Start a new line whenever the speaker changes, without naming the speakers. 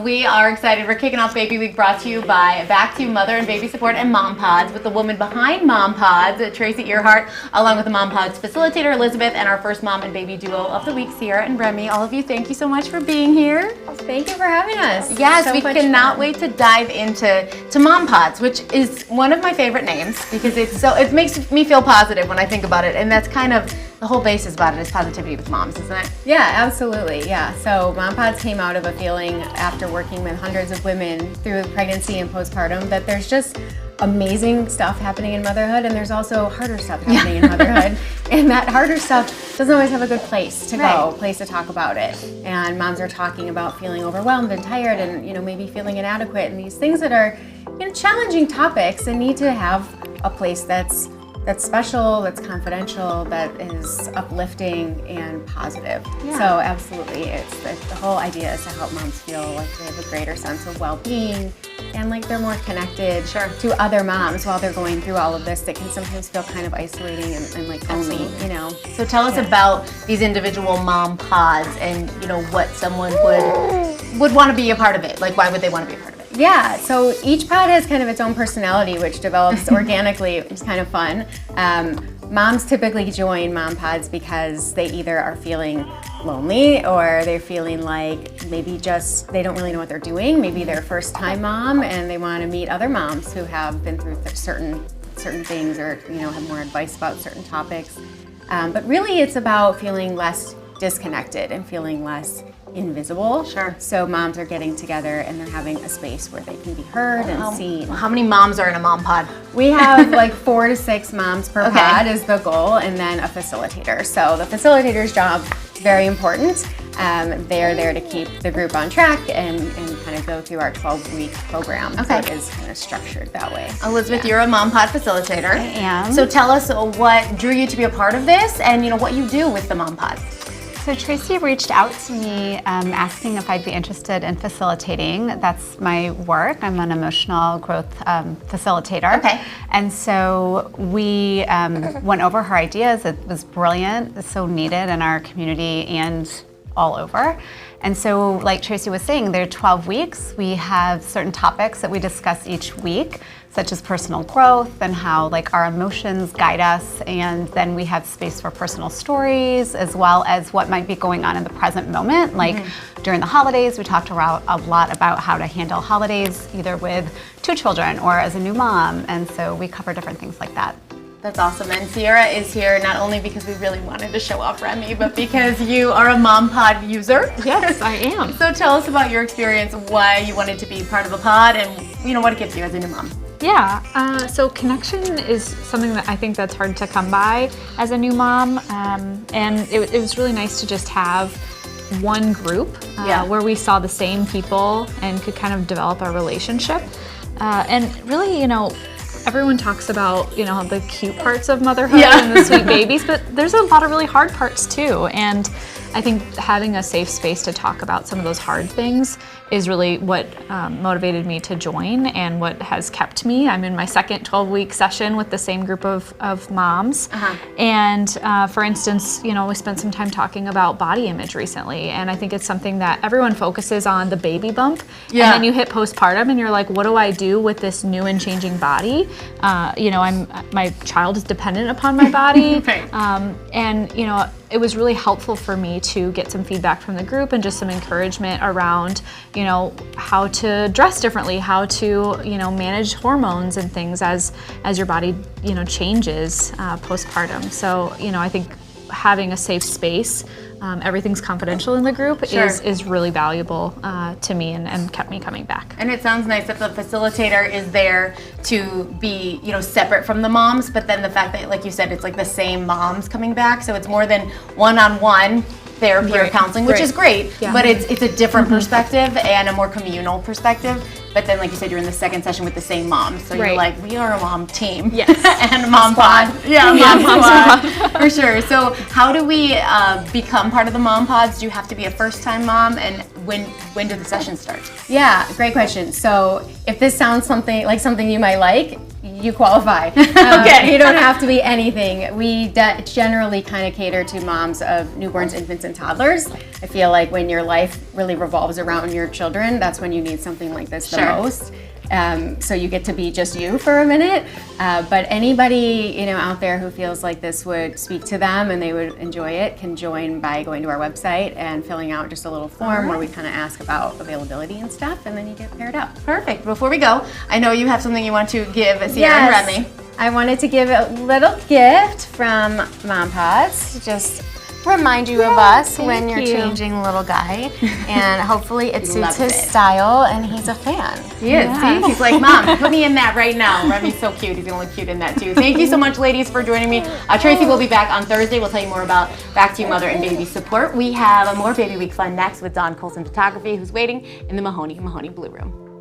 We are excited. We're kicking off Baby Week, brought to you by Back to Mother and Baby Support and MomPods, with the woman behind MomPods, Tracy Earhart, along with the MomPods facilitator, Elizabeth, and our first mom and baby duo of the week, Sierra and Remy. All of you, thank you so much for being here.
Thank you for having us.
Yes, we cannot wait to dive into MomPods, which is one of my favorite names because it makes me feel positive when I think about it, and that's kind of the whole basis about it is positivity with moms, isn't it?
Yeah, absolutely. Yeah. So MomPods came out of a feeling after working with hundreds of women through pregnancy and postpartum that there's just amazing stuff happening in motherhood, and there's also harder stuff happening in motherhood. And that harder stuff doesn't always have a good place to go, place to talk about it. And moms are talking about feeling overwhelmed and tired and, maybe feeling inadequate, and these things that are, challenging topics and need to have a place that's special, that's confidential, that is uplifting and positive. Yeah. So absolutely, the whole idea is to help moms feel like they have a greater sense of well-being and like they're more connected to other moms while they're going through all of this that can sometimes feel kind of isolating and like lonely,
So tell us about these individual MomPods and, what someone would want to be a part of it. Like, why would they want to be a part of it?
Yeah, so each pod has kind of its own personality, which develops organically, which is kind of fun. Moms typically join MomPods because they either are feeling lonely or they're feeling like maybe just they don't really know what they're doing. Maybe they're a first-time mom and they want to meet other moms who have been through certain things or have more advice about certain topics. But really, it's about feeling less disconnected and feeling less invisible.
Sure.
So moms are getting together and they're having a space where they can be heard and seen.
How many moms are in a MomPod?
We have like 4 to 6 moms per pod is the goal, and then a facilitator. So the facilitator's job is very important. They're there to keep the group on track and kind of go through our 12-week program. So it is kind of structured that way.
Elizabeth, you're a MomPod facilitator.
I am.
So tell us what drew you to be a part of this and what you do with the MomPods.
So Tracy reached out to me asking if I'd be interested in facilitating. That's my work. I'm an emotional growth facilitator.
Okay.
And so we went over her ideas. It was brilliant. It's so needed in our community and all over. And so, like Tracy was saying, there are 12 weeks. We have certain topics that we discuss each week, such as personal growth and how our emotions guide us. And then we have space for personal stories, as well as what might be going on in the present moment. Like during the holidays, we talked a lot about how to handle holidays, either with 2 children or as a new mom. And so we cover different things like that.
That's awesome. And Sierra is here not only because we really wanted to show off Remy, but because you are a MomPod user.
Yes, I am.
So tell us about your experience, why you wanted to be part of a pod, and what it gives you as a new mom.
Yeah, so connection is something that I think that's hard to come by as a new mom, and it was really nice to just have one group where we saw the same people and could kind of develop a relationship. And really, everyone talks about, the cute parts of motherhood and the sweet babies, but there's a lot of really hard parts too. And I think having a safe space to talk about some of those hard things is really what motivated me to join and what has kept me. I'm in my second 12-week session with the same group of moms. And for instance, we spent some time talking about body image recently, and I think it's something that everyone focuses on, the baby bump. And then you hit postpartum and you're like, what do I do with this new and changing body? My child is dependent upon my body. And it was really helpful for me to get some feedback from the group and just some encouragement around, how to dress differently, how to, manage hormones and things as your body, changes postpartum. So, I think having a safe space, everything's confidential in the group is really valuable to me and kept me coming back.
And it sounds nice that the facilitator is there to be, separate from the moms, but then the fact that, like you said, it's like the same moms coming back, so it's more than one-on-one therapy or counseling, which is great, but it's a different perspective and a more communal perspective. But then, like you said, you're in the second session with the same mom, so you're like, we are a mom team.
Yes.
And a MomPod. Yeah, mom squad. For sure. So how do we become part of the MomPods? Do you have to be a first-time mom? And when do the sessions start?
Yeah, great question. So if this sounds something you might like, you qualify.
Okay.
You don't have to be anything. We generally kind of cater to moms of newborns, infants, and toddlers. I feel like when your life really revolves around your children, that's when you need something like this the
Sure.
most. So you get to be just you for a minute. But anybody out there who feels like this would speak to them and they would enjoy it can join by going to our website and filling out just a little form where we kind of ask about availability and stuff, and then you get paired up.
Perfect. Before we go, I know you have something you want to give Sierra
Yes.
and Remy.
I wanted to give a little gift from MomPods to just remind you of us when you're
you.
changing little guy, and hopefully it suits
loves
his
it.
style and he's a fan.
He is. See? He's like, Mom, put me in that right now. Remy's so cute. He's going to look cute in that too. Thank you so much, ladies, for joining me. Tracy will be back on Thursday. We'll tell you more about Back to You Mother and Baby support. We have a more Baby Week fun next with Dawn Colson Photography, who's waiting in the Mahoney Blue Room.